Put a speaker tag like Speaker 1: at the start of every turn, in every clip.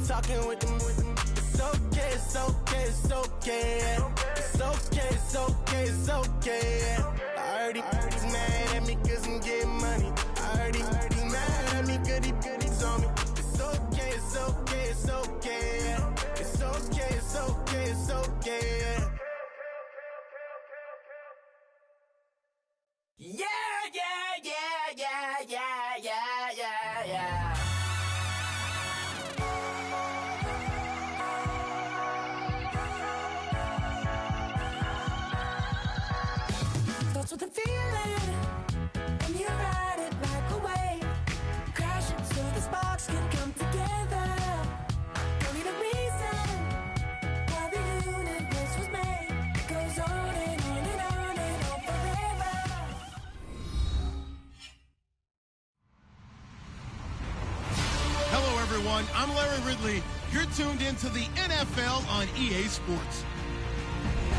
Speaker 1: talking with them. It's okay, it's okay, it's okay. It's okay, it's okay, it's okay. I heard he's mad at me cause I'm getting money. I heard he's mad at me cause he's on me. It's okay, it's okay, it's okay. It's okay, it's okay, it's okay. Yeah, yeah, yeah, yeah, yeah, yeah, yeah, yeah. Starts with a feeling, and you ride it like a wave. Crashing so the sparks can come together. Don't need a reason why the universe was made. It goes on and on and on and on forever.
Speaker 2: Hello, everyone. I'm Larry Ridley. You're tuned into the NFL on EA Sports.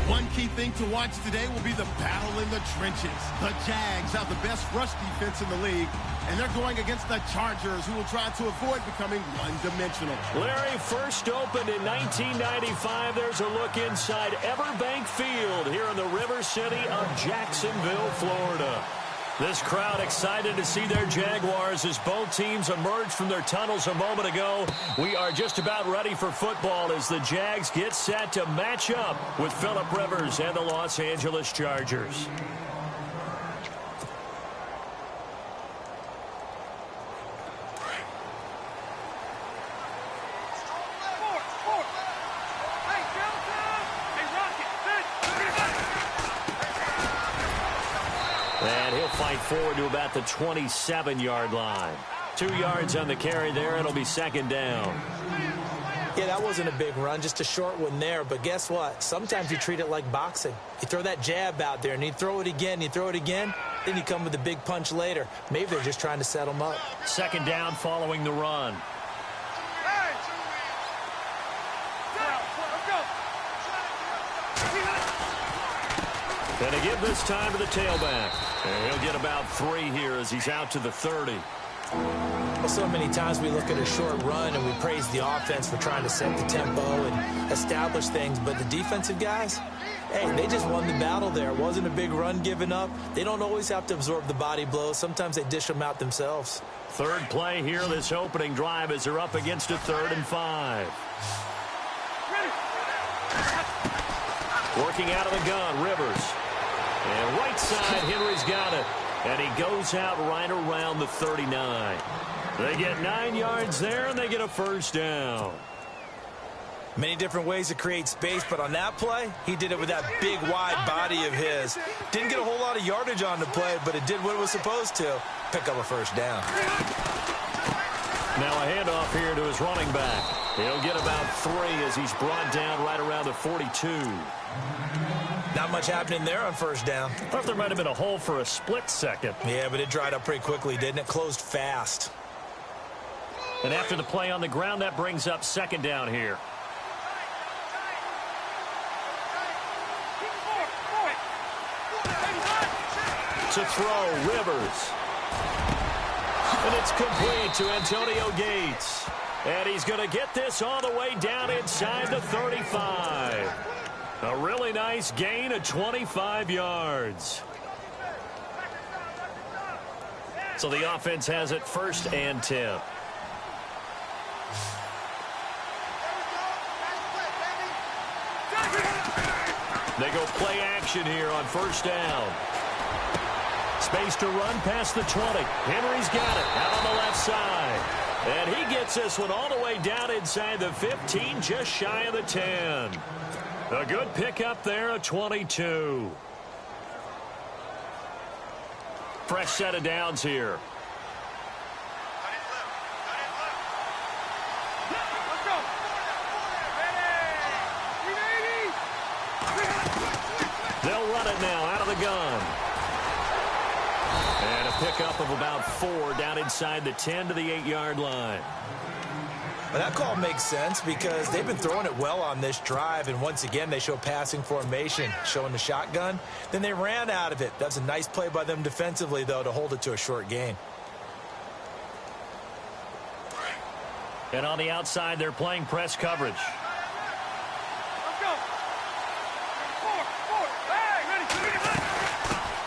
Speaker 2: One key thing to watch today will be the battle in the trenches. The Jags have the best rush defense in the league, and they're going against the Chargers, who will try to avoid becoming one-dimensional.
Speaker 3: Larry, first opened in 1995. There's a look inside Everbank Field here in the River City of Jacksonville, Florida. This crowd excited to see their Jaguars as both teams emerged from their tunnels a moment ago. We are just about ready for football as the Jags get set to match up with Phillip Rivers and the Los Angeles Chargers. And he'll fight forward to about the 27-yard line. 2 yards on the carry there. It'll be second down.
Speaker 4: Yeah, that wasn't a big run, just a short one there. But guess what? Sometimes you treat it like boxing. You throw that jab out there, and you throw it again, you throw it again, then you come with a big punch later. Maybe they're just trying to set them up.
Speaker 3: Second down following the run. And they give this time to the tailback. And he'll get about 3 here as he's out to the 30.
Speaker 4: Well, so many times we look at a short run and we praise the offense for trying to set the tempo and establish things. But the defensive guys, hey, they just won the battle there. It wasn't a big run given up. They don't always have to absorb the body blows. Sometimes they dish them out themselves.
Speaker 3: Third play here, this opening drive as they're up against a 3rd and 5. Working out of the gun, Rivers. And right side, Henry's got it. And he goes out right around the 39. They get 9 yards there, and they get a first down.
Speaker 4: Many different ways to create space, but on that play, he did it with that big, wide body of his. Didn't get a whole lot of yardage on the play, but it did what it was supposed to. Pick up a first down.
Speaker 3: Now a handoff here to his running back. He'll get about 3 as he's brought down right around the 42.
Speaker 4: Not much happening there on first down.
Speaker 3: I thought there might have been a hole for a split second.
Speaker 4: Yeah, but it dried up pretty quickly, didn't it? Closed fast.
Speaker 3: And after the play on the ground, that brings up second down here. To throw, Rivers. And it's complete to Antonio Gates. And he's going to get this all the way down inside the 35. A really nice gain of 25 yards. So the offense has it 1st and 10. They go play action here on first down. Space to run past the 20. Henry's got it out on the left side. And he gets this one all the way down inside the 15, just shy of the 10. A good pickup there, a 22. Fresh set of downs here. They'll run it now out of the gun. And a pickup of about 4 down inside the 10 to the 8-yard line.
Speaker 4: Well, that call makes sense because they've been throwing it well on this drive, and once again they show passing formation, showing the shotgun. Then they ran out of it. That's a nice play by them defensively, though, to hold it to a short gain.
Speaker 3: And on the outside, they're playing press coverage.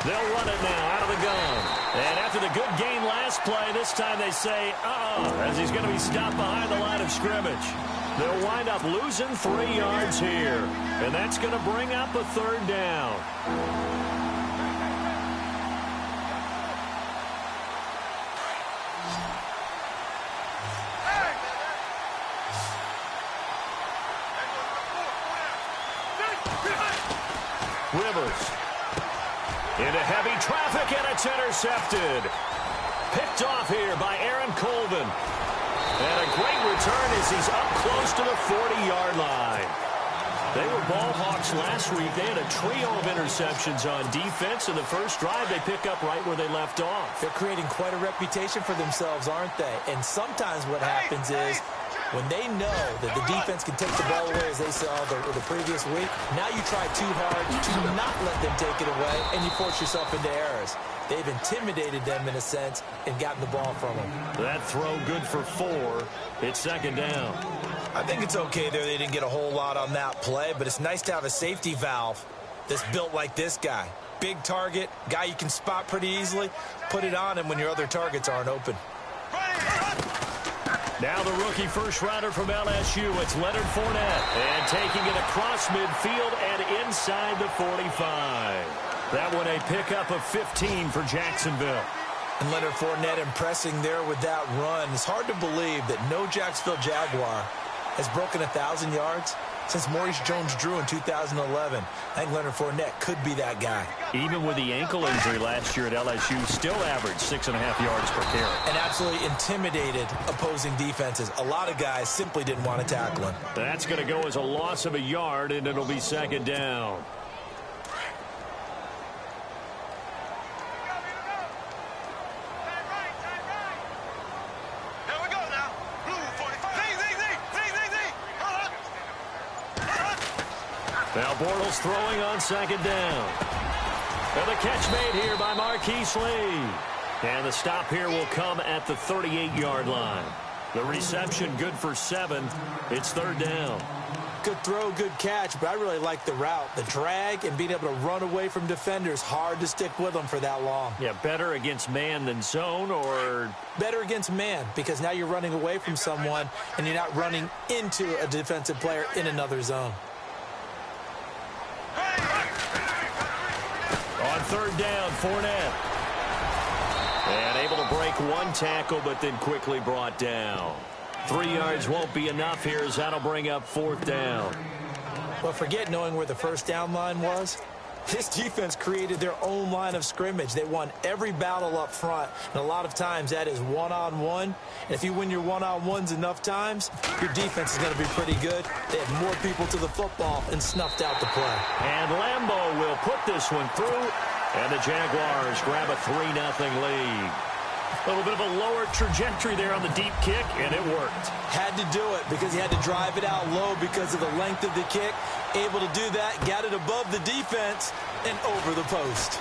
Speaker 3: They'll run it now out of the gun. And after the good gain last play, this time they say, as he's going to be stopped behind the line of scrimmage. They'll wind up losing 3 yards here. And that's going to bring up a 3rd down. Rivers into heavy traffic, and it's intercepted. Picked off here by Aaron Colvin. And a great return as he's up close to the 40-yard line. They were ball hawks last week. They had a trio of interceptions on defense. In the first drive, they pick up right where they left off.
Speaker 4: They're creating quite a reputation for themselves, aren't they? And sometimes what happens is when they know that the defense can take the ball away, as they saw the previous week, now you try too hard to not let them take it away, and you force yourself into errors. They've intimidated them, in a sense, and gotten the ball from them.
Speaker 3: That throw good for 4. It's 2nd down.
Speaker 4: I think it's okay there. They didn't get a whole lot on that play, but it's nice to have a safety valve that's built like this guy. Big target, guy you can spot pretty easily. Put it on him when your other targets aren't open.
Speaker 3: Now the rookie first rounder from LSU, it's Leonard Fournette. And taking it across midfield and inside the 45. That one a pickup of 15 for Jacksonville.
Speaker 4: And Leonard Fournette impressing there with that run. It's hard to believe that no Jacksonville Jaguar has broken 1,000 yards since Maurice Jones-Drew in 2011. I think Leonard Fournette could be that guy.
Speaker 3: Even with the ankle injury last year at LSU, still averaged 6.5 yards per carry.
Speaker 4: And absolutely intimidated opposing defenses. A lot of guys simply didn't want to tackle him.
Speaker 3: That's going to go as a loss of a yard, and it'll be 2nd down. Now Bortles throwing on 2nd down. And the catch made here by Marquise Lee. And the stop here will come at the 38-yard line. The reception good for 7. It's 3rd down.
Speaker 4: Good throw, good catch, but I really like the route. The drag and being able to run away from defenders. Hard to stick with them for that long.
Speaker 3: Yeah, better against man than zone, or?
Speaker 4: Better against man, because now you're running away from someone and you're not running into a defensive player in another zone.
Speaker 3: On 3rd down, Fournette. And able to break 1 tackle, but then quickly brought down. 3 yards won't be enough here, as that'll bring up 4th down.
Speaker 4: Well, forget knowing where the first down line was. This defense created their own line of scrimmage. They won every battle up front, and a lot of times that is one-on-one. And if you win your one-on-ones enough times, your defense is going to be pretty good. They had more people to the football and snuffed out the play.
Speaker 3: And Lambeau will put this one through, and the Jaguars grab a 3-0 lead. A little bit of a lower trajectory there on the deep kick, and it worked.
Speaker 4: Had to do it because he had to drive it out low because of the length of the kick. Able to do that, got it above the defense and over the post.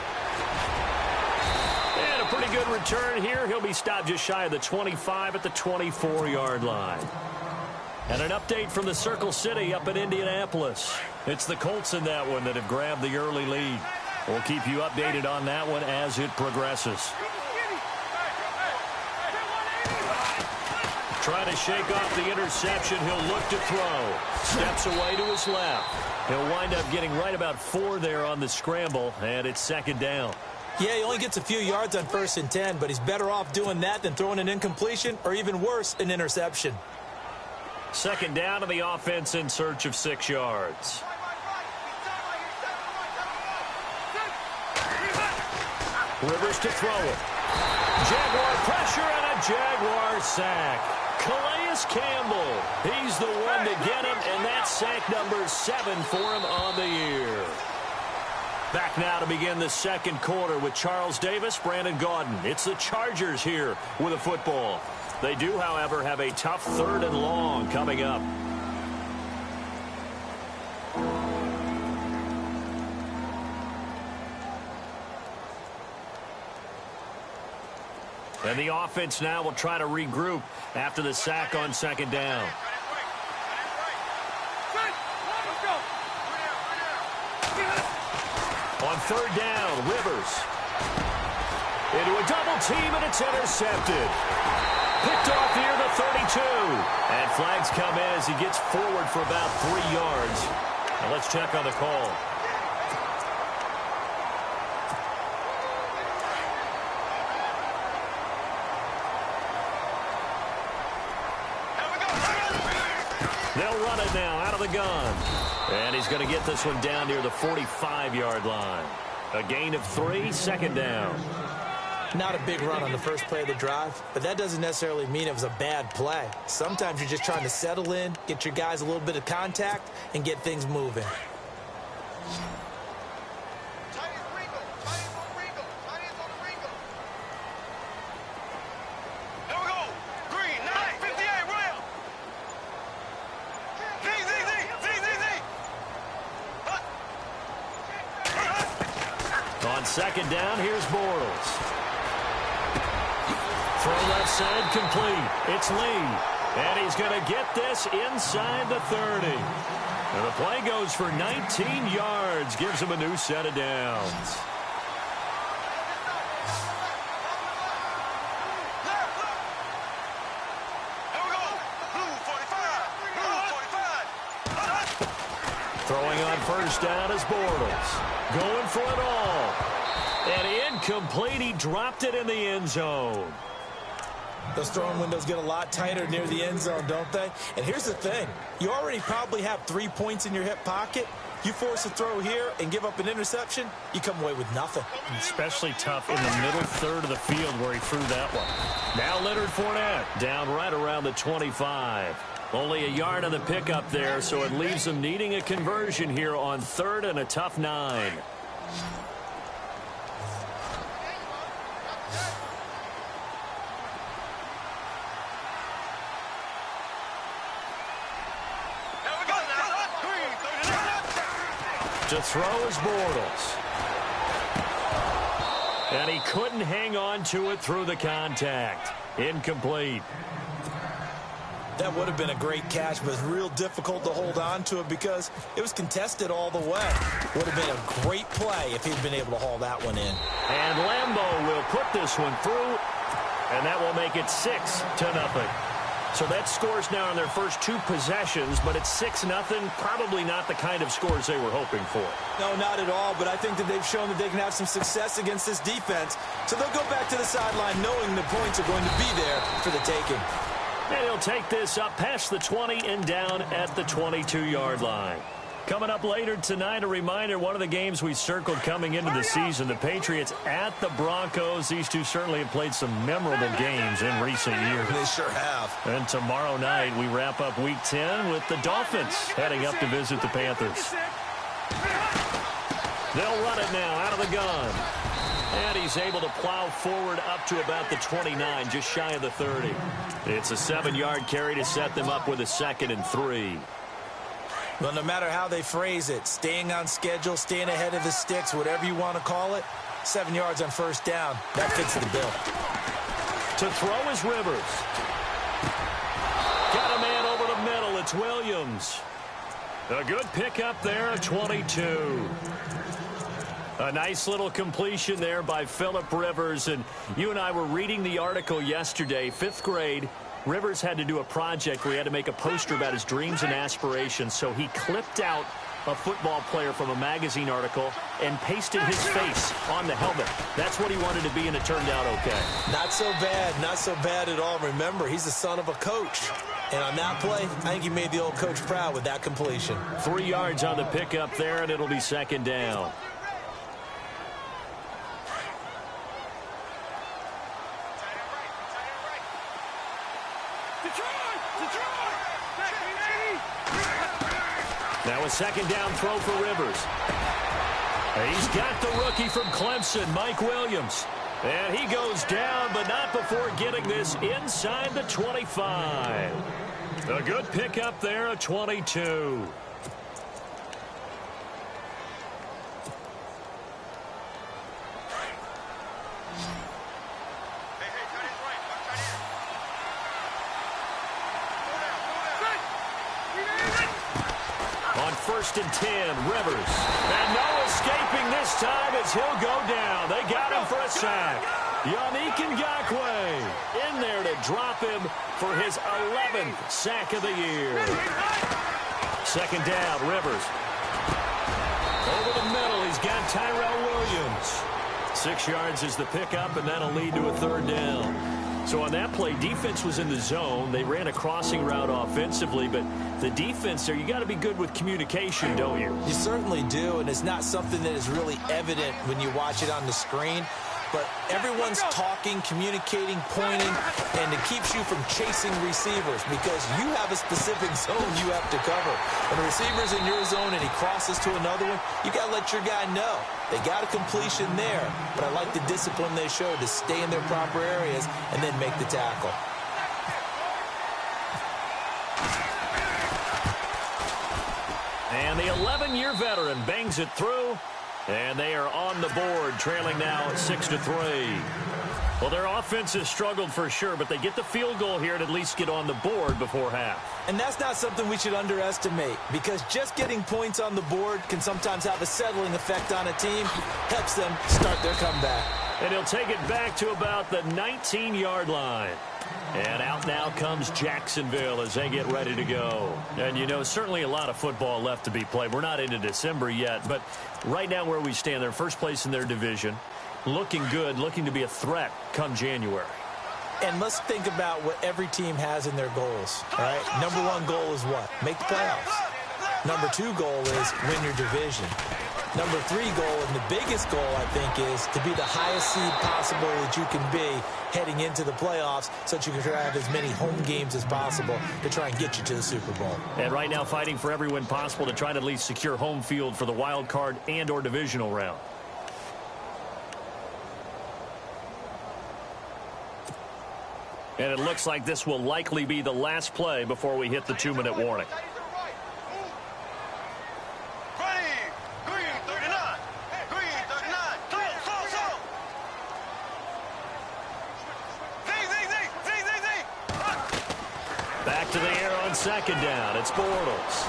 Speaker 3: And a pretty good return here. He'll be stopped just shy of the 25 at the 24-yard line. And an update from the Circle City up in Indianapolis. It's the Colts in that one that have grabbed the early lead. We'll keep you updated on that one as it progresses. Trying to shake off the interception. He'll look to throw. Steps away to his left. He'll wind up getting right about 4 there on the scramble, and it's 2nd down.
Speaker 4: Yeah, he only gets a few yards on 1st and 10, but he's better off doing that than throwing an incompletion or even worse, an interception.
Speaker 3: 2nd down to the offense in search of 6 yards. Rivers to throw it. Jaguar pressure and a Jaguar sack. Calais Campbell, he's the one to get him, and that's sack number 7 for him on the year. Back now to begin the 2nd quarter with Charles Davis, Brandon Gaudin. It's the Chargers here with a football. They do, however, have a tough 3rd and long coming up. And the offense now will try to regroup after the sack on second down. On third down, Rivers. Into a double team, and it's intercepted. Picked off near the 32. And flags come in as he gets forward for about 3 yards. Now let's check on the call. They'll run it now out of the gun. And he's going to get this one down near the 45-yard line. A gain of 3, second down.
Speaker 4: Not a big run on the first play of the drive, but that doesn't necessarily mean it was a bad play. Sometimes you're just trying to settle in, get your guys a little bit of contact, and get things moving.
Speaker 3: On second down, here's Bortles. Throw left side complete. It's Lee. And he's going to get this inside the 30. And the play goes for 19 yards. Gives him a new set of downs. Throwing on first down is Bortles. Going for it all. And incomplete. He dropped it in the end zone.
Speaker 4: Those throwing windows get a lot tighter near the end zone, don't they? And here's the thing. You already probably have 3 points in your hip pocket. You force a throw here and give up an interception, you come away with nothing.
Speaker 3: Especially tough in the middle third of the field where he threw that one. Now Leonard Fournette down right around the 25. Only a yard on the pickup there, so it leaves them needing a conversion here on third and a tough 9. To throw is Bortles. And he couldn't hang on to it through the contact. Incomplete.
Speaker 4: That would have been a great catch, but it's real difficult to hold on to it because it was contested all the way. Would have been a great play if he'd been able to haul that one in.
Speaker 3: And Lambeau will put this one through, and that will make it 6-0. So that scores now on their first 2 possessions, but it's 6-0. Probably not the kind of scores they were hoping for.
Speaker 4: No, not at all, but I think that they've shown that they can have some success against this defense. So they'll go back to the sideline knowing the points are going to be there for the taking.
Speaker 3: And he'll take this up past the 20 and down at the 22-yard line. Coming up later tonight, a reminder, one of the games we circled coming into the season, the Patriots at the Broncos. These two certainly have played some memorable games in recent years.
Speaker 4: They sure have.
Speaker 3: And tomorrow night, we wrap up Week 10 with the Dolphins heading up to visit the Panthers. They'll run it now out of the gun. And he's able to plow forward up to about the 29, just shy of the 30. It's a 7-yard carry to set them up with a 2nd and 3.
Speaker 4: Well, no matter how they phrase it, staying on schedule, staying ahead of the sticks, whatever you want to call it, 7 yards on first down, that fits the bill.
Speaker 3: To throw is Rivers. Got a man over the middle. It's Williams. A good pickup there, 22. A nice little completion there by Phillip Rivers. And you and I were reading the article yesterday, 5th grade. Rivers had to do a project where he had to make a poster about his dreams and aspirations. So he clipped out a football player from a magazine article and pasted his face on the helmet. That's what he wanted to be, and it turned out okay.
Speaker 4: Not so bad at all. Remember, he's the son of a coach. And on that play, I think he made the old coach proud with that completion.
Speaker 3: 3 yards on the pickup there, and it'll be 2nd down. Now a 2nd down throw for Rivers. He's got the rookie from Clemson, Mike Williams. And he goes down, but not before getting this inside the 25. A good pickup there, a 22. first and 10. Rivers. And no escaping this time as he'll go down. They got him for a sack. Yannick Ngakoue in there to drop him for his 11th sack of the year. Second down, Rivers. Over the middle, he's got Tyrell Williams. 6 yards is the pickup, and that'll lead to a third down. So on that play, defense was in the zone. They ran a crossing route offensively, but the defense there, you got to be good with communication, don't you?
Speaker 4: You certainly do, and it's not something that is really evident when you watch it on the screen. But everyone's talking, communicating, pointing, and it keeps you from chasing receivers because you have a specific zone you have to cover. When the receiver's in your zone and he crosses to another one, you got to let your guy know. They got a completion there, but I like the discipline they showed to stay in their proper areas and then make the tackle.
Speaker 3: And the 11-year veteran bangs it through. And they are on the board, trailing now 6-3. Well, their offense has struggled for sure, but they get the field goal here and at least get on the board before half.
Speaker 4: And that's not something we should underestimate, because just getting points on the board can sometimes have a settling effect on a team, helps them start their comeback.
Speaker 3: And he'll take it back to about the 19-yard line. And out now comes Jacksonville as they get ready to go. And, you know, certainly a lot of football left to be played. We're not into December yet, but right now where we stand, they're first place in their division. Looking good, looking to be a threat come January.
Speaker 4: And let's think about what every team has in their goals, all right? Number 1 goal is what? Make the playoffs. Number 2 goal is win your division. Number 3 goal, and the biggest goal, I think, is to be the highest seed possible that you can be heading into the playoffs so that you can have as many home games as possible to try and get you to the Super Bowl.
Speaker 3: And right now fighting for every win possible to try to at least secure home field for the wild card and or divisional round. And it looks like this will likely be the last play before we hit the 2-minute warning. Back to the air on second down. It's Bortles.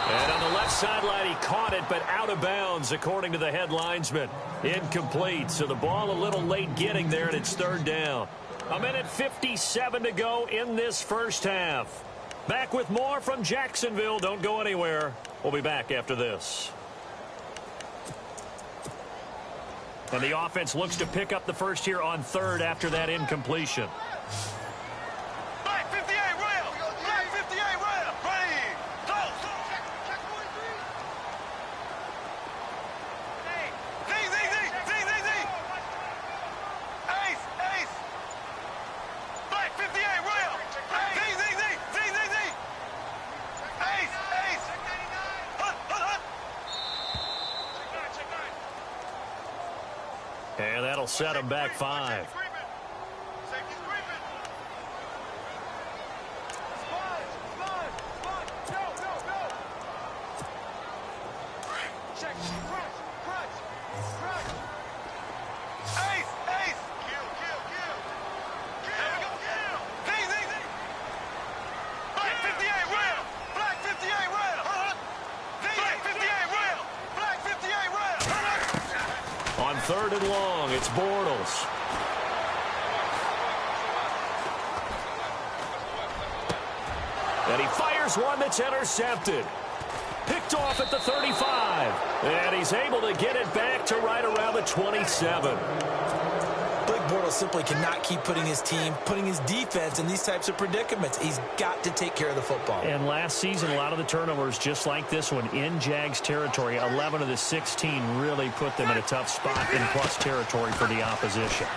Speaker 3: And on the left sideline, he caught it, but out of bounds, according to the head linesman. Incomplete, so the ball a little late getting there, and it's third down. 1:57 to go in this first half. Back with more from Jacksonville. Don't go anywhere. We'll be back after this. And the offense looks to pick up the first here on third after that incompletion. And that'll set him back 5. Third and long, it's Bortles. And he fires one that's intercepted. Picked off at the 35. And he's able to get it back to right around the 27.
Speaker 4: Bortles simply cannot keep putting his team, putting his defense in these types of predicaments. He's got to take care of the football.
Speaker 3: And last season, a lot of the turnovers, just like this one, in Jags territory, 11 of the 16 really put them in a tough spot in plus territory for the opposition.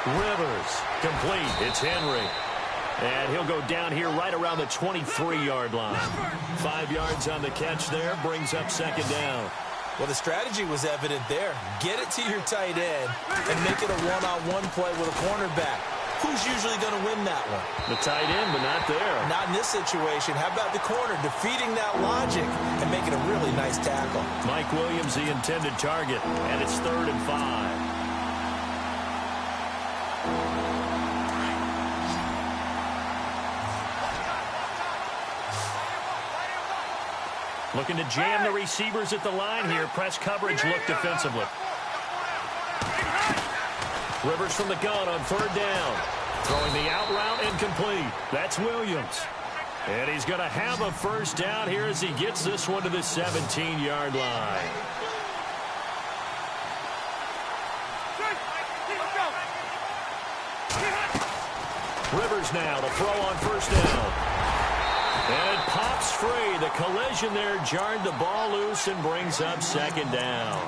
Speaker 3: Rivers, complete. It's Henry. And he'll go down here right around the 23-yard line. 5 yards on the catch there, brings up second down.
Speaker 4: Well, the strategy was evident there. Get it to your tight end and make it a one-on-one play with a cornerback. Who's usually going to win that one?
Speaker 3: The tight end, but not there.
Speaker 4: Not in this situation. How about the corner defeating that logic and making a really nice tackle?
Speaker 3: Mike Williams, the intended target, and it's 3rd and 5. Looking to jam the receivers at the line here. Press coverage look defensively. Rivers from the gun on 3rd down. Throwing the out route incomplete. That's Williams. And he's going to have a 1st down here as he gets this one to the 17-yard line. Rivers now to throw on 1st down. And it pops free. The collision there jarred the ball loose and brings up 2nd down.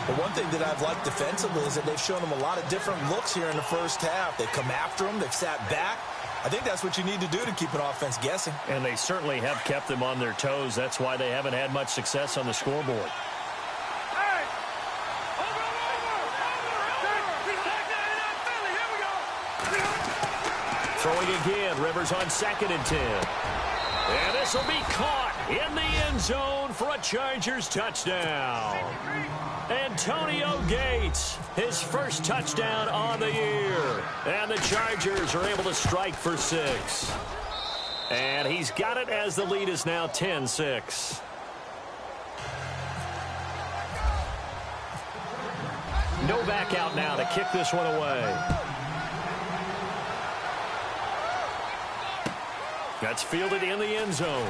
Speaker 4: But one thing that I've liked defensively is that they've shown them a lot of different looks here in the first half. They've come after them. They've sat back. I think that's what you need to do to keep an offense guessing.
Speaker 3: And they certainly have kept them on their toes. That's why they haven't had much success on the scoreboard. Throwing again, Rivers on 2nd and 10. And this will be caught in the end zone for a Chargers touchdown. Antonio Gates, his 1st touchdown on the year. And the Chargers are able to strike for 6. And he's got it as the lead is now 10-6. Novak out now to kick this one away. That's fielded in the end zone.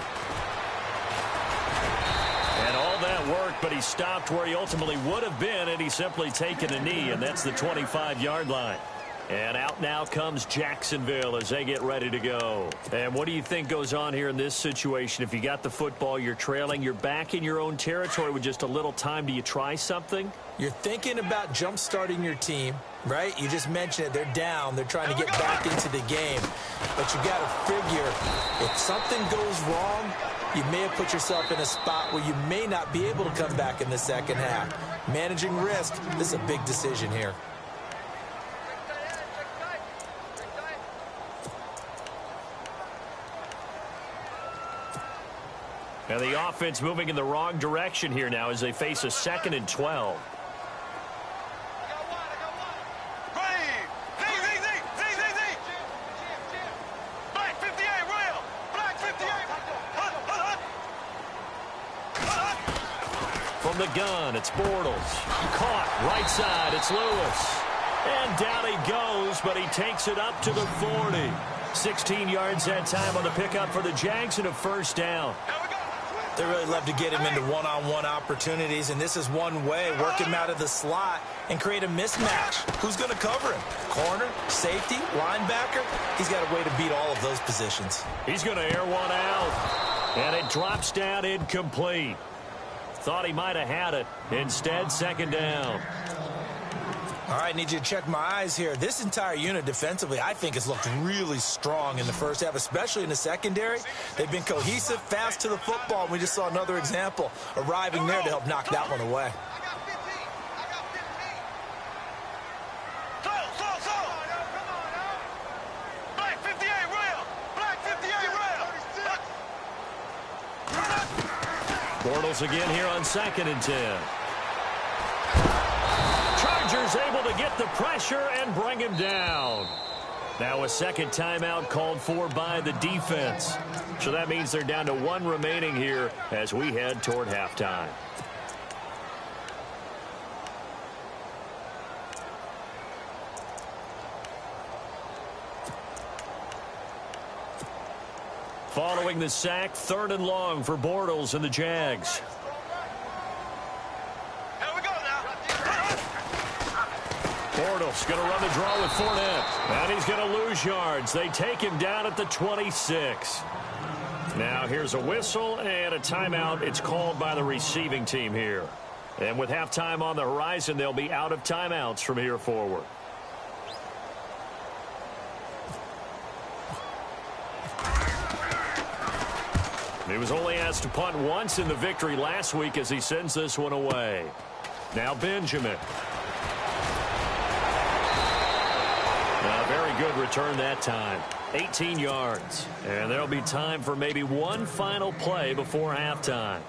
Speaker 3: And all that work, but he stopped where he ultimately would have been, and he's simply taken a knee, and that's the 25-yard line. And out now comes Jacksonville as they get ready to go. And what do you think goes on here in this situation? If you got the football, you're trailing, you're back in your own territory with just a little time. Do you try something?
Speaker 4: You're thinking about jump-starting your team, right? You just mentioned it. They're down. They're trying to get back into the game. But you got to figure if something goes wrong, you may have put yourself in a spot where you may not be able to come back in the second half. Managing risk, this is a big decision here.
Speaker 3: And the offense moving in the wrong direction here now as they face a 2nd and 12. From the gun, it's Bortles. Caught, right side, it's Lewis. And down he goes, but he takes it up to the 40. 16 yards that time on the pickup for the Jags and a 1st down.
Speaker 4: They really love to get him into one-on-one opportunities, and this is one way. Work him out of the slot and create a mismatch. Who's going to cover him? Corner, safety, linebacker? He's got a way to beat all of those positions.
Speaker 3: He's going to air one out, and it drops down incomplete. Thought he might have had it. Instead, 2nd down.
Speaker 4: All right, need you to check my eyes here. This entire unit defensively, I think, has looked really strong in the first half, especially in the secondary. They've been cohesive, fast to the football. We just saw another example arriving there to help knock that one away.
Speaker 3: Bortles again here on 2nd and 10. Chargers able to get the pressure and bring him down. Now a 2nd timeout called for by the defense. So that means they're down to 1 remaining here as we head toward halftime. Following the sack, 3rd and long for Bortles and the Jags. Bortles going to run the draw with Fournette. And he's going to lose yards. They take him down at the 26. Now here's a whistle and a timeout. It's called by the receiving team here. And with halftime on the horizon, they'll be out of timeouts from here forward. He was only asked to punt once in the victory last week as he sends this one away. Now Benjamin. A very good return that time. 18 yards. And there'll be time for maybe one final play before halftime.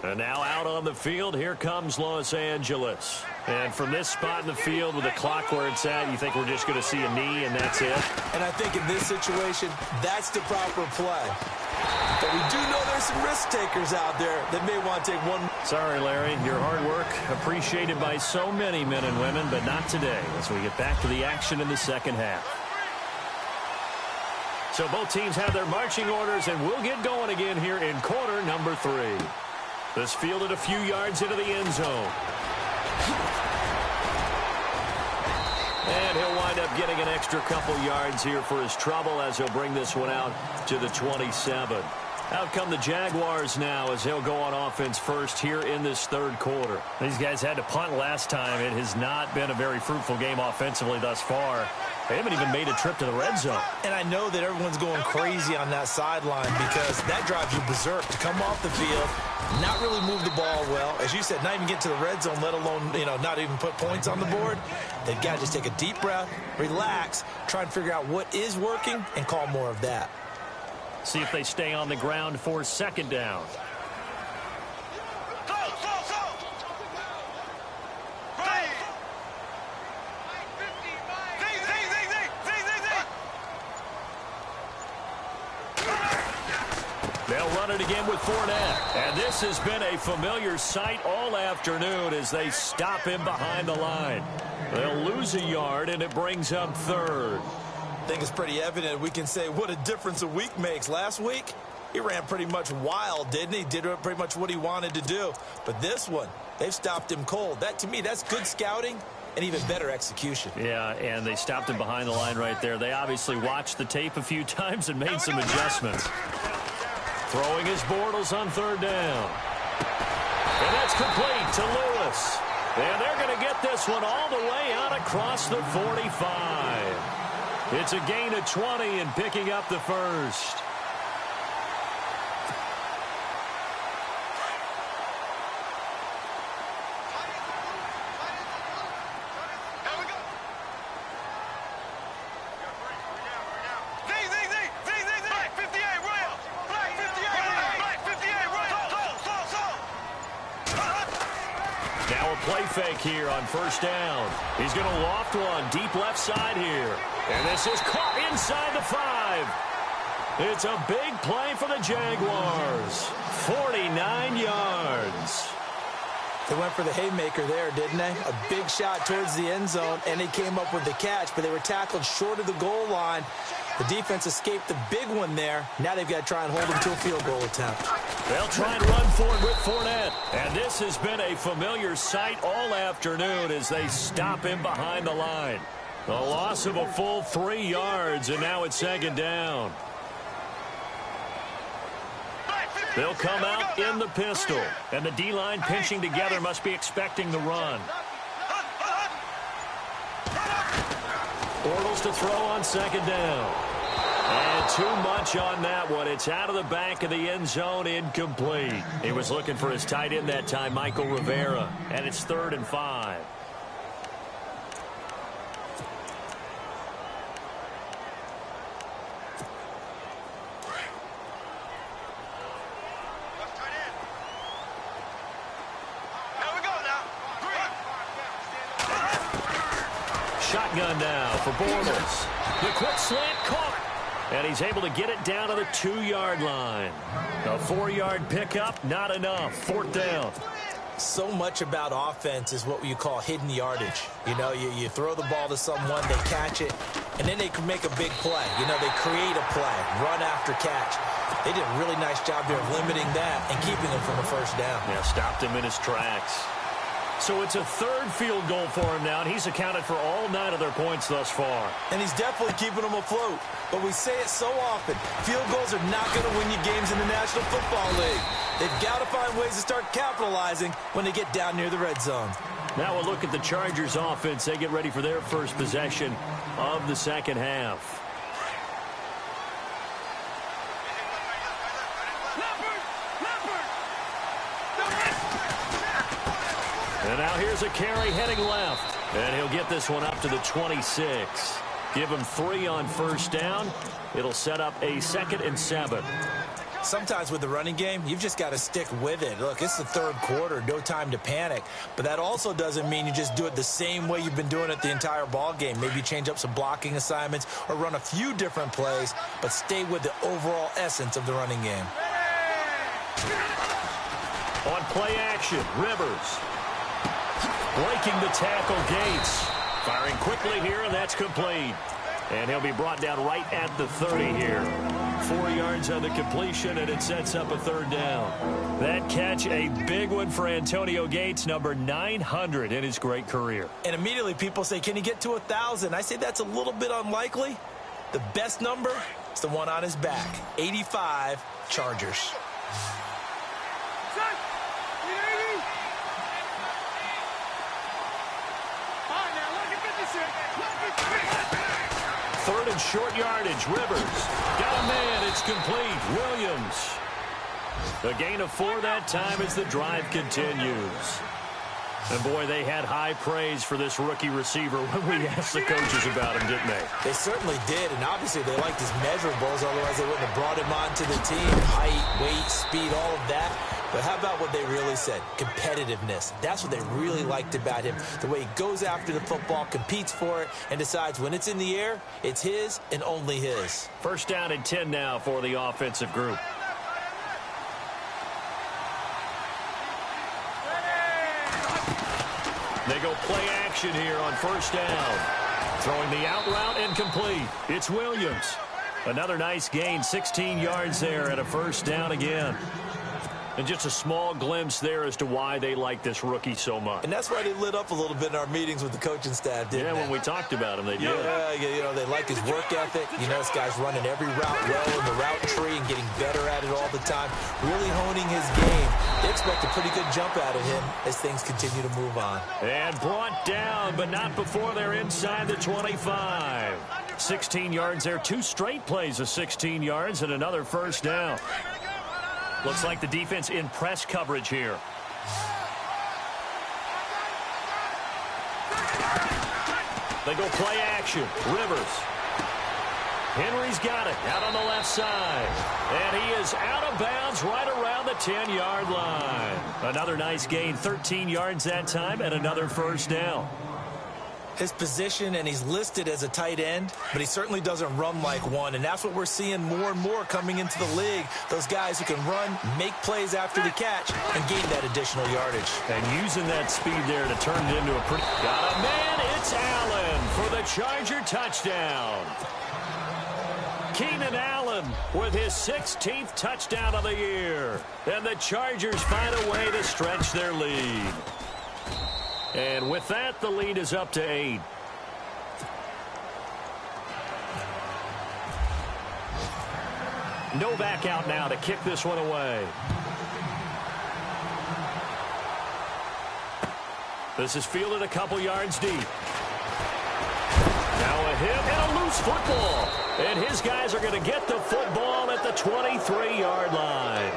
Speaker 3: And now out on the field, here comes Los Angeles. And from this spot in the field with the clock where it's at, you think we're just going to see a knee and that's it?
Speaker 4: And I think in this situation, that's the proper play. But we do know there's some risk takers out there that may want to take one.
Speaker 3: Sorry, Larry. Your hard work appreciated by so many men and women, but not today as we get back to the action in the second half. So both teams have their marching orders, and we'll get going again here in quarter number 3. This fielded a few yards into the end zone. And he'll wind up getting an extra couple yards here for his trouble as he'll bring this one out to the 27. Out come the Jaguars now as they'll go on offense first here in this third quarter. These guys had to punt last time. It has not been a very fruitful game offensively thus far. They haven't even made a trip to the red zone.
Speaker 4: And I know that everyone's going crazy on that sideline because that drives you berserk to come off the field, not really move the ball well. As you said, not even get to the red zone, let alone, not even put points on the board. They've got to just take a deep breath, relax, try and figure out what is working, and call more of that.
Speaker 3: See if they stay on the ground for second down. They'll run it again with Fournette. And this has been a familiar sight all afternoon as they stop him behind the line. They'll lose a yard, and it brings up third.
Speaker 4: I think it's pretty evident. We can say what a difference a week makes. Last week, he ran pretty much wild, didn't he? Did pretty much what he wanted to do. But this one, they've stopped him cold. That, to me, that's good scouting and even better execution.
Speaker 3: Yeah, and they stopped him behind the line right there. They obviously watched the tape a few times and made some adjustments. Throwing his Bortles on third down. And that's complete to Lewis. And they're going to get this one all the way out across the 45. It's a gain of 20 and picking up the first. Now a play fake here on first down. He's going to loft one deep left side here. And this is caught inside the 5. It's a big play for the Jaguars. 49 yards.
Speaker 4: They went for the haymaker there, didn't they? A big shot towards the end zone, and they came up with the catch, but they were tackled short of the goal line. The defense escaped the big one there. Now they've got to try and hold them to a field goal attempt.
Speaker 3: They'll try and run for it with Fournette. And this has been a familiar sight all afternoon as they stop him behind the line. A loss of a full 3 yards, and now it's second down. They'll come out in the pistol, and the D-line pinching together must be expecting the run. Bortles to throw on second down. And too much on that one. It's out of the back of the end zone, incomplete. He was looking for his tight end that time, Michael Rivera, and it's 3rd and 5. Shotgun now for Bortles. The quick slant caught. And he's able to get it down to the 2-yard line. A 4-yard pickup, not enough. 4th down.
Speaker 4: So much about offense is what you call hidden yardage. You throw the ball to someone, they catch it, and then they can make a big play. They create a play, run after catch. They did a really nice job there of limiting that and keeping him from a first down.
Speaker 3: Yeah, stopped him in his tracks. So it's a 3rd field goal for him now, and he's accounted for all 9 of their points thus far.
Speaker 4: And he's definitely keeping them afloat. But we say it so often, field goals are not going to win you games in the National Football League. They've got to find ways to start capitalizing when they get down near the red zone.
Speaker 3: Now we'll look at the Chargers offense. They get ready for their first possession of the second half. And now here's a carry heading left. And he'll get this one up to the 26. Give him 3 on first down. It'll set up a 2nd and 7.
Speaker 4: Sometimes with the running game, you've just got to stick with it. Look, it's the third quarter, no time to panic. But that also doesn't mean you just do it the same way you've been doing it the entire ball game. Maybe change up some blocking assignments or run a few different plays, but stay with the overall essence of the running game.
Speaker 3: On play action, Rivers. Breaking the tackle, Gates. Firing quickly here, and that's complete. And he'll be brought down right at the 30 here. 4 yards on the completion, and it sets up a third down. That catch, a big one for Antonio Gates, number 900 in his great career.
Speaker 4: And immediately people say, can he get to 1,000? I say that's a little bit unlikely. The best number is the one on his back, 85 Chargers.
Speaker 3: Third and short yardage, Rivers. Got a man, it's complete. Williams. A gain of 4 that time as the drive continues. And boy, they had high praise for this rookie receiver when we asked the coaches about him, didn't they?
Speaker 4: They certainly did, and obviously they liked his measurables, otherwise they wouldn't have brought him onto the team. Height, weight, speed, all of that. But how about what they really said? Competitiveness. That's what they really liked about him. The way he goes after the football, competes for it, and decides when it's in the air, it's his and only his.
Speaker 3: First down and 10 now for the offensive group. They go play action here on first down. Throwing the out route incomplete. It's Williams. Another nice gain, 16 yards there and a first down again. And just a small glimpse there as to why they like this rookie so much.
Speaker 4: And that's why they lit up a little bit in our meetings with the coaching staff, didn't they?
Speaker 3: When we talked about him, they did.
Speaker 4: Yeah, you know, they like his work ethic. You know, this guy's running every route well in the route tree and getting better at it all the time, really honing his game. They expect a pretty good jump out of him as things continue to move on.
Speaker 3: And brought down, but not before they're inside the 25. 16 yards there, 2 straight plays of 16 yards and another first down. Looks like the defense in press coverage here. They go play action. Rivers. Henry's got it out on the left side. And he is out of bounds right around the 10-yard line. Another nice gain, 13 yards that time, and another first down.
Speaker 4: His position, and he's listed as a tight end, but he certainly doesn't run like one, and that's what we're seeing more and more coming into the league. Those guys who can run, make plays after the catch, and gain that additional yardage.
Speaker 3: And using that speed there to turn it into a pretty... Got a man, it's Allen for the Charger touchdown. Keenan Allen with his 16th touchdown of the year. And the Chargers find a way to stretch their lead. And with that, the lead is up to 8. Novak out now to kick this one away. This is fielded a couple yards deep. Now a hit and a loose football. And his guys are going to get the football at the 23-yard line.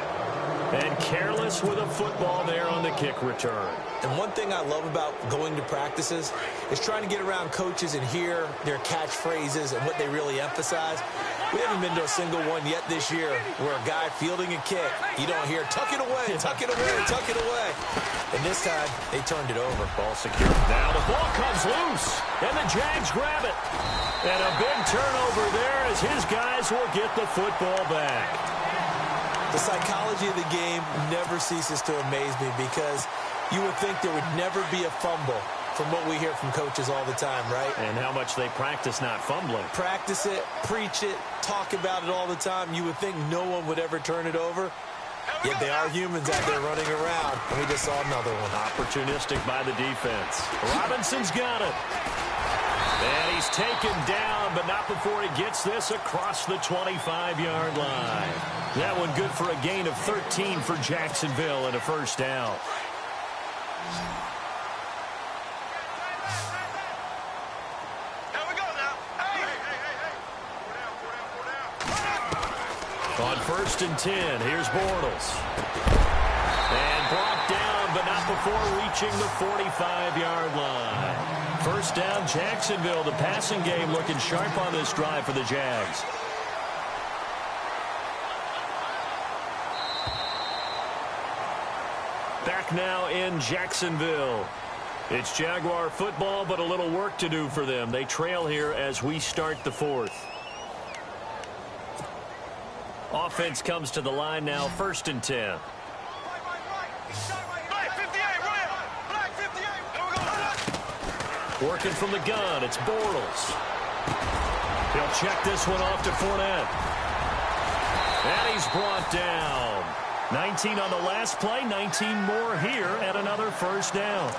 Speaker 3: And careless with a football there on the kick return.
Speaker 4: And one thing I love about going to practices is trying to get around coaches and hear their catchphrases and what they really emphasize. We haven't been to a single one yet this year where a guy fielding a kick, you don't hear, tuck it away, tuck it away, tuck it away. And this time, they turned it over.
Speaker 3: Ball secured. Now the ball comes loose, and the Jags grab it. And a big turnover there as his guys will get the football back.
Speaker 4: The psychology of the game never ceases to amaze me because you would think there would never be a fumble from what we hear from coaches all the time, right?
Speaker 3: And how much they practice not fumbling.
Speaker 4: Practice it, preach it, talk about it all the time. You would think no one would ever turn it over. Yet they are humans out there running around, and we just saw another one.
Speaker 3: Opportunistic by the defense. Robinson's got it. And he's taken down, but not before he gets this across the 25-yard line. That one good for a gain of 13 for Jacksonville and a first down. On first and 10, here's Bortles. And brought down, but not before reaching the 45-yard line. First down, Jacksonville. The passing game looking sharp on this drive for the Jags. Back now in Jacksonville. It's Jaguar football, but a little work to do for them. They trail here as we start the fourth. Offense comes to the line now, 1st and 10. Working from the gun, it's Bortles. He'll check this one off to Fournette. And he's brought down. 19 on the last play, 19 more here at another first down.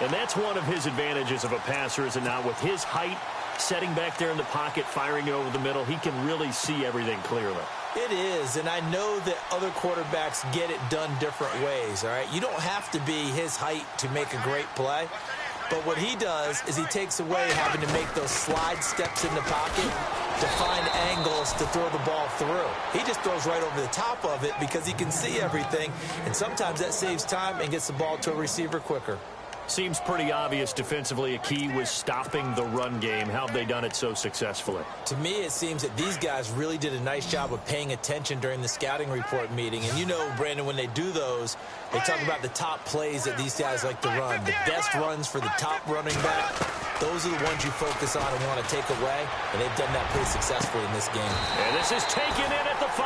Speaker 3: And that's one of his advantages of a passer, is it not? With his height, setting back there in the pocket, firing it over the middle, he can really see everything clearly.
Speaker 4: It is, and I know that other quarterbacks get it done different ways, all right? You don't have to be his height to make a great play. But what he does is he takes away having to make those slide steps in the pocket to find angles to throw the ball through. He just throws right over the top of it because he can see everything, and sometimes that saves time and gets the ball to a receiver quicker.
Speaker 3: Seems pretty obvious defensively a key was stopping the run game. How have they done it so successfully?
Speaker 4: To me, it seems that these guys really did a nice job of paying attention during the scouting report meeting. And you know, Brandon, when they do those, they talk about the top plays that these guys like to run. The best runs for the top running back. Those are the ones you focus on and want to take away. And they've done that pretty successfully in this game.
Speaker 3: And this is taken in at the 5.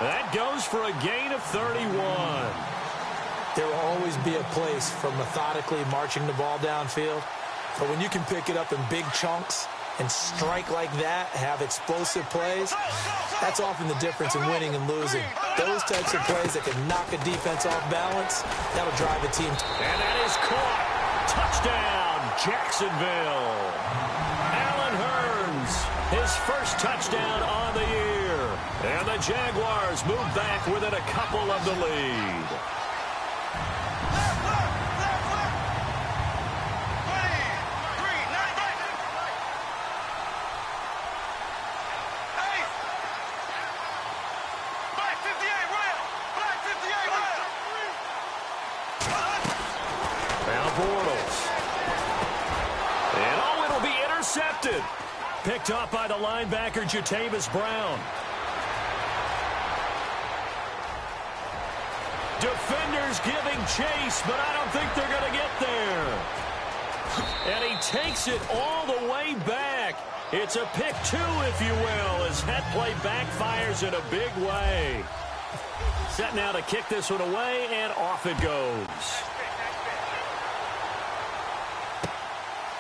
Speaker 3: That goes for a gain of 31.
Speaker 4: There will always be a place for methodically marching the ball downfield. But when you can pick it up in big chunks and strike like that, have explosive plays, that's often the difference in winning and losing. Those types of plays that can knock a defense off balance, that'll drive a team.
Speaker 3: And that is caught. Touchdown, Jacksonville. Allen Hurns, his first touchdown on the year. And the Jaguars move back within a couple of the lead. Picked up by the linebacker, Jatavis Brown. Defenders giving chase, but I don't think they're going to get there. And he takes it all the way back. It's a pick 2, if you will, as that play backfires in a big way. Set now to kick this one away, and off it goes.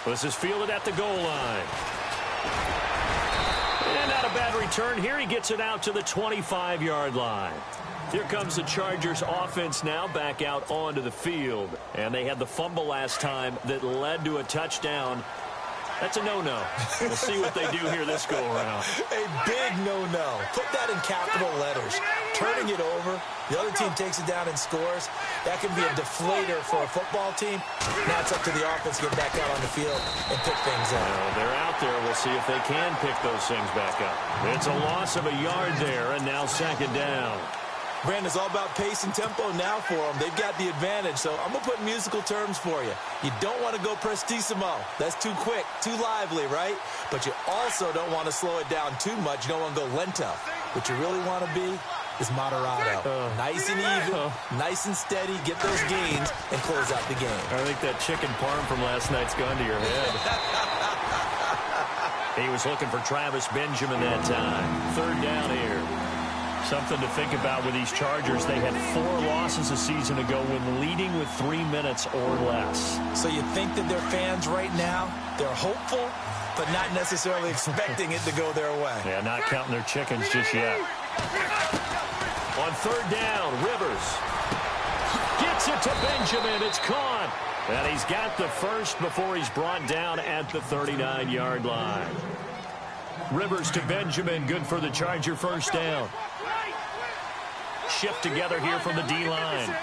Speaker 3: This is fielded at the goal line. And not a bad return here. He gets it out to the 25-yard line. Here comes the Chargers offense now back out onto the field. And they had the fumble last time that led to a touchdown. That's a no-no. We'll see what they do here this go-around.
Speaker 4: A big no-no. Put that in capital letters. Turning it over, the other team takes it down and scores. That can be a deflator for a football team. Now it's up to the offense to get back out on the field and pick things up.
Speaker 3: Well, they're out there. We'll see if they can pick those things back up. It's a loss of a yard there, and now 2nd down.
Speaker 4: Brandon, it's all about pace and tempo now for them. They've got the advantage, so I'm going to put musical terms for you. You don't want to go prestissimo. That's too quick, too lively, right? But you also don't want to slow it down too much. You don't want to go lento. What you really want to be is moderato. Nice and even, nice and steady, get those gains, and close out the game.
Speaker 3: I think that chicken parm from last night's gone to your head. He was looking for Travis Benjamin that time. 3rd down here. Something to think about with these Chargers. They had 4 losses a season ago when leading with 3 minutes or less.
Speaker 4: So you think that their fans right now, they're hopeful, but not necessarily expecting it to go their way.
Speaker 3: Yeah, not counting their chickens just yet. On 3rd down, Rivers gets it to Benjamin. It's caught. And he's got the first before he's brought down at the 39-yard line. Rivers to Benjamin, good for the Charger 1st down. Shift together here from the D-line.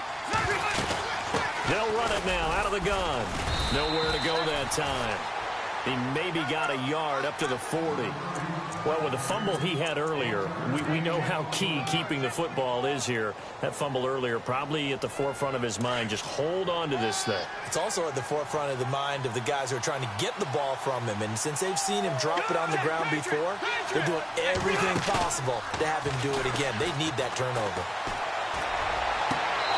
Speaker 3: They'll run it now out of the gun. Nowhere to go that time. He maybe got a yard up to the 40. Well, with the fumble he had earlier, we know how key keeping the football is here. That fumble earlier probably at the forefront of his mind. Just hold on to this thing.
Speaker 4: It's also at the forefront of the mind of the guys who are trying to get the ball from him. And since they've seen him drop it on the ground before, they're doing everything possible to have him do it again. They need that turnover.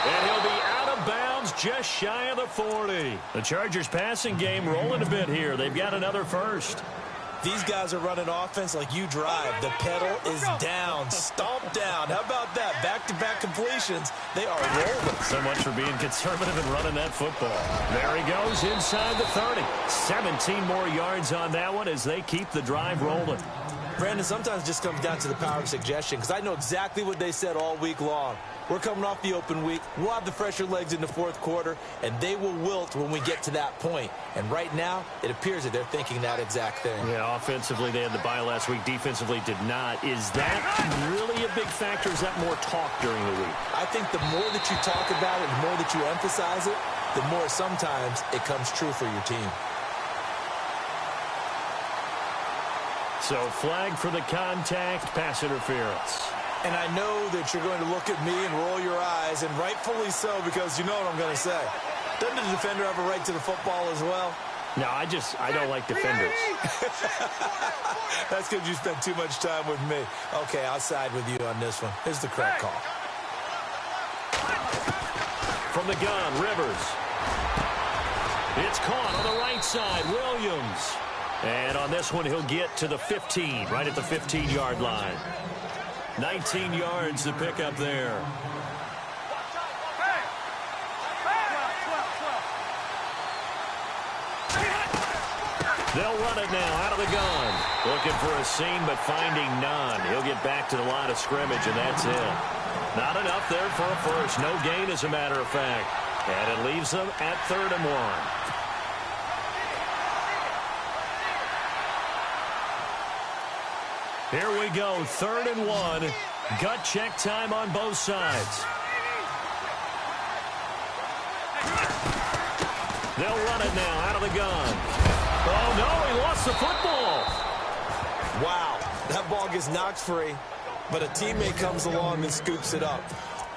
Speaker 3: And he'll be out of bounds just shy of the 40. The Chargers passing game rolling a bit here. They've got another first.
Speaker 4: These guys are running offense like you drive. The pedal is down, stomp down. How about that? Back-to-back completions. They are rolling.
Speaker 3: So much for being conservative and running that football. There he goes inside the 30. 17 more yards on that one as they keep the drive rolling.
Speaker 4: Brandon, sometimes it just comes down to the power of suggestion because I know exactly what they said all week long. We're coming off the open week. We'll have the fresher legs in the fourth quarter, and they will wilt when we get to that point. And right now, it appears that they're thinking that exact thing.
Speaker 3: Yeah, offensively, they had the bye last week. Defensively, did not. Is that really a big factor? Is that more talk during the week?
Speaker 4: I think the more that you talk about it, the more that you emphasize it, the more sometimes it comes true for your team.
Speaker 3: So flag for the contact, pass interference.
Speaker 4: And I know that you're going to look at me and roll your eyes, and rightfully so, because you know what I'm going to say. Doesn't the defender have a right to the football as well?
Speaker 3: No, I don't like defenders.
Speaker 4: That's because you spent too much time with me. Okay, I'll side with you on this one. Here's the correct call.
Speaker 3: From the gun, Rivers. It's caught on the right side, Williams. And on this one, he'll get to the 15, right at the 15-yard line. 19 yards to pick up there. They'll run it now out of the gun. Looking for a seam, but finding none. He'll get back to the line of scrimmage, and that's it. Not enough there for a first. No gain, as a matter of fact. And it leaves them at 3rd and 1. Here we go, 3rd and 1. Gut check time on both sides. They'll run it now out of the gun. Oh, no, he lost the football.
Speaker 4: Wow, that ball gets knocked free, but a teammate comes along and scoops it up.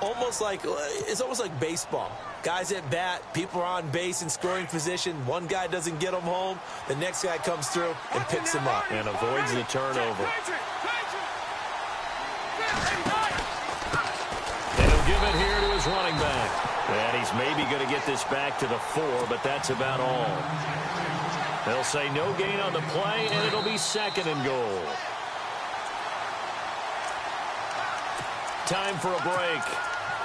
Speaker 4: It's almost like baseball. Guys at bat, people are on base in scoring position. One guy doesn't get him home. The next guy comes through and picks him up.
Speaker 3: And avoids the turnover. And he'll give it here to his running back. And he's maybe going to get this back to the 4, but that's about all. They'll say no gain on the play, and it'll be 2nd and goal. Time for a break.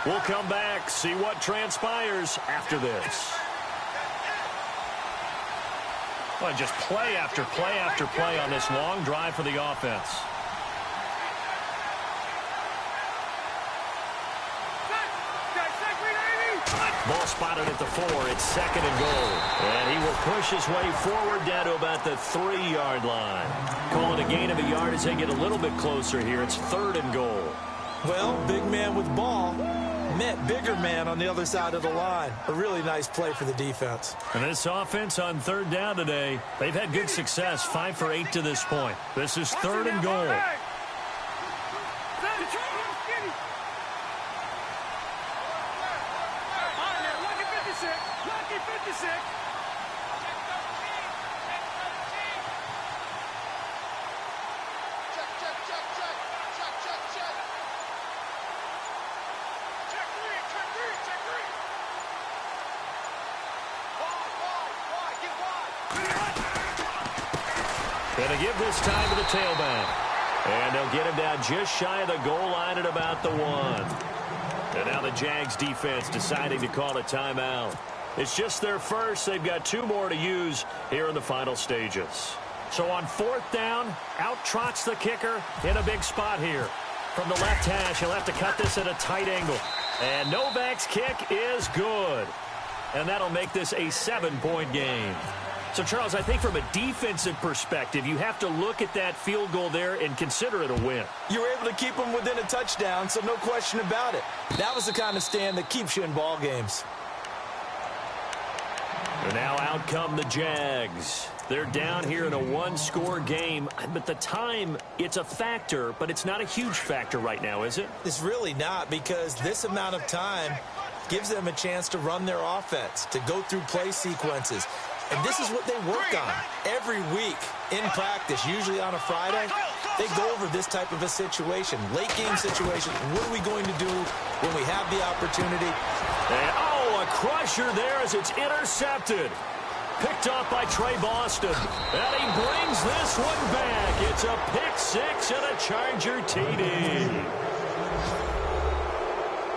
Speaker 3: We'll come back, see what transpires after this. Well, just play after play after play on this long drive for the offense. Ball spotted at the 4. It's 2nd and goal. And he will push his way forward down to about the 3-yard line. Call it a gain of a yard as they get a little bit closer here. It's 3rd and goal.
Speaker 4: Well, big man with ball met bigger man on the other side of the line. A really nice play for the defense.
Speaker 3: And this offense on 3rd down today, they've had good success, 5 for 8 to this point. This is 3rd and goal. Going to give this time to the tailback. And they'll get him down just shy of the goal line at about the 1. And now the Jags defense deciding to call a timeout. It's just their first. They've got 2 more to use here in the final stages. So on 4th down, out trots the kicker in a big spot here. From the left hash, he'll have to cut this at a tight angle. And Novak's kick is good. And that'll make this a 7-point game. So, Charles, I think from a defensive perspective, you have to look at that field goal there and consider it a win.
Speaker 4: You were able to keep them within a touchdown, so no question about it. That was the kind of stand that keeps you in ball games.
Speaker 3: And now out come the Jags. They're down here in a 1-score game. But the time, it's a factor, but it's not a huge factor right now, is it?
Speaker 4: It's really not, because this amount of time gives them a chance to run their offense, to go through play sequences. And this is what they work on every week in practice, usually on a Friday. they go over this type of a situation, late game situation. What are we going to do when we have the opportunity?
Speaker 3: And, a crusher there as it's intercepted. Picked off by Trey Boston. And he brings this one back. It's a pick six and a Charger TD.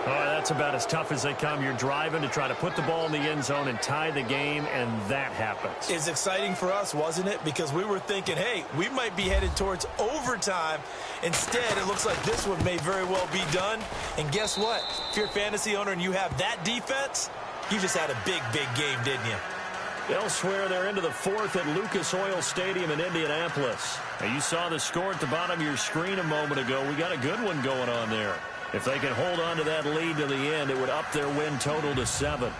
Speaker 3: That's about as tough as they come. You're driving to try to put the ball in the end zone and tie the game, and that happens.
Speaker 4: It's exciting for us, wasn't it? Because we were thinking, hey, we might be headed towards overtime. Instead, it looks like this one may very well be done. And guess what? If you're a fantasy owner and you have that defense, you just had a big, big game, didn't you?
Speaker 3: Elsewhere, they're into the fourth at Lucas Oil Stadium in Indianapolis. Now, you saw the score at the bottom of your screen a moment ago. We got a good one going on there. If they can hold on to that lead to the end, it would up their win total to 7.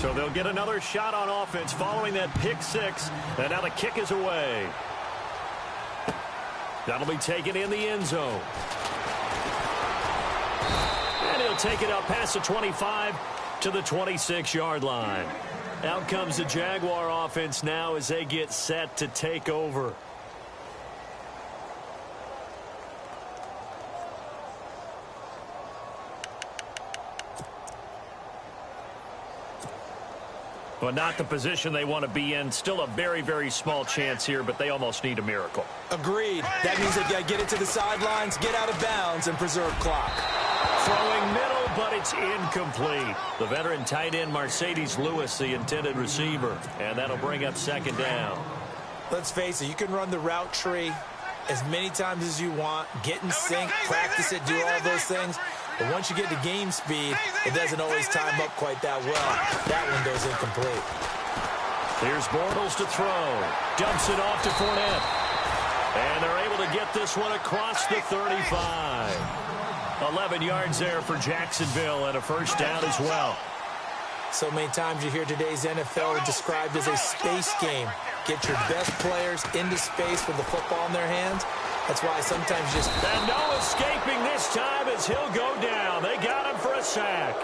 Speaker 3: So they'll get another shot on offense following that pick six. And now the kick is away. That'll be taken in the end zone. And he'll take it out past the 25 to the 26-yard line. Out comes the Jaguar offense now as they get set to take over. But not the position they want to be in. Still a very, very small chance here, but they almost need a miracle.
Speaker 4: Agreed. That means they've got to get it to the sidelines, get out of bounds, and preserve clock.
Speaker 3: Throwing middle, but it's incomplete. The veteran tight end Mercedes Lewis, the intended receiver. And that'll bring up second down.
Speaker 4: Let's face it, you can run the route tree as many times as you want, get in sync, practice it, do all those things. But once you get to game speed, it doesn't always time up quite that well. That one goes incomplete.
Speaker 3: Here's Bortles to throw. Dumps it off to Fournette. And they're able to get this one across the 35. 11 yards there for Jacksonville and a first down as well.
Speaker 4: So many times you hear today's NFL described as a space game. Get your best players into space with the football in their hands. That's why sometimes just...
Speaker 3: And no escaping this time as he'll go down. They got him for a sack.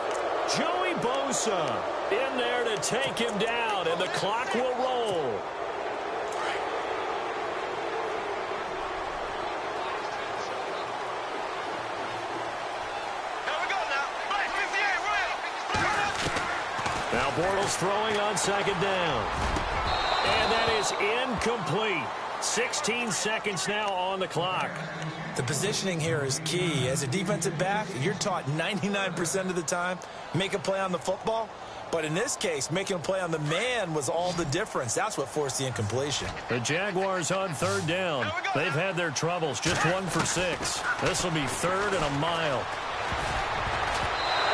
Speaker 3: Joey Bosa in there to take him down, and the clock will roll. Now Bortles throwing on second down. And that is incomplete. 16 seconds now on the clock.
Speaker 4: The positioning here is key. As a defensive back, you're taught 99% of the time, make a play on the football. But in this case, making a play on the man was all the difference. That's what forced the incompletion.
Speaker 3: The Jaguars on third down. They've had their troubles, just 1 for 6. This will be third and a mile.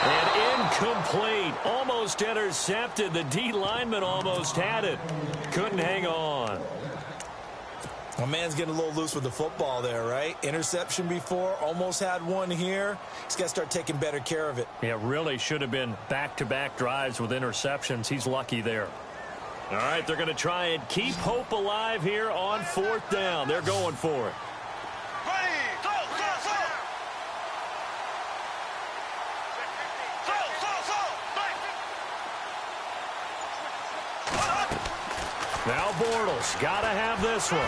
Speaker 3: And incomplete. Almost intercepted. The D lineman almost had it. Couldn't hang on.
Speaker 4: My man's getting a little loose with the football there, right? Interception before, almost had one here. He's got to start taking better care of it.
Speaker 3: Yeah, really should have been back-to-back drives with interceptions. He's lucky there. All right, they're going to try and keep hope alive here on fourth down. They're going for it. Now Bortles, got to have this one.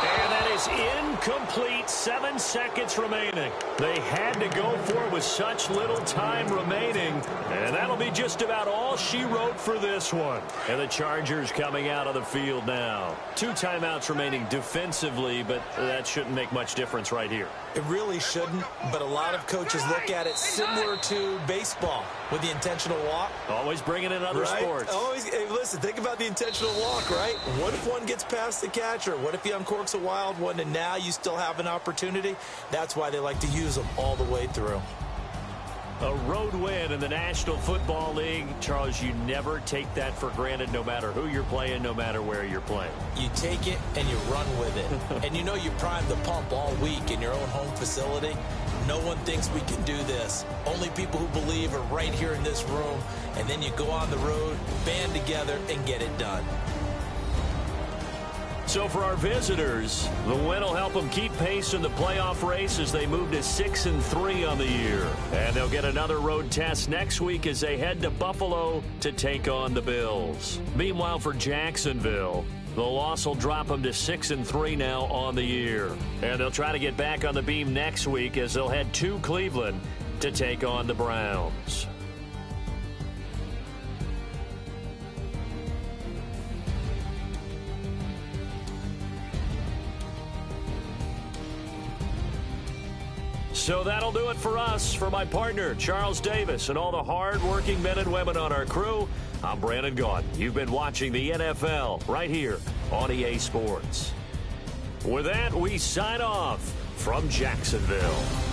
Speaker 3: And that is incomplete. 7 seconds remaining. They had to go for it with such little time remaining. And that'll be just about all she wrote for this one. And the Chargers coming out of the field now. 2 timeouts remaining defensively, but that shouldn't make much difference right here.
Speaker 4: It really shouldn't, but a lot of coaches look at it similar to baseball with the intentional walk.
Speaker 3: Always bringing in other sports.
Speaker 4: Always, hey, listen, think about the intentional walk, right? What if one gets past the catcher? What if he uncorks a wild one and now you still have an opportunity? That's why they like to use them all the way through.
Speaker 3: A road win in the National Football League. Charles, you never take that for granted no matter who you're playing, no matter where you're playing.
Speaker 4: You take it and you run with it. And you know you primed the pump all week in your own home facility. No one thinks we can do this. Only people who believe are right here in this room. And then you go on the road, band together, and get it done.
Speaker 3: So for our visitors, the win will help them keep pace in the playoff race as they move to 6-3 on the year. And they'll get another road test next week as they head to Buffalo to take on the Bills. Meanwhile, for Jacksonville, the loss will drop them to 6-3 now on the year. And they'll try to get back on the beam next week as they'll head to Cleveland to take on the Browns. So that'll do it for us. For my partner, Charles Davis, and all the hard-working men and women on our crew, I'm Brandon Gaudin. You've been watching the NFL right here on EA Sports. With that, we sign off from Jacksonville.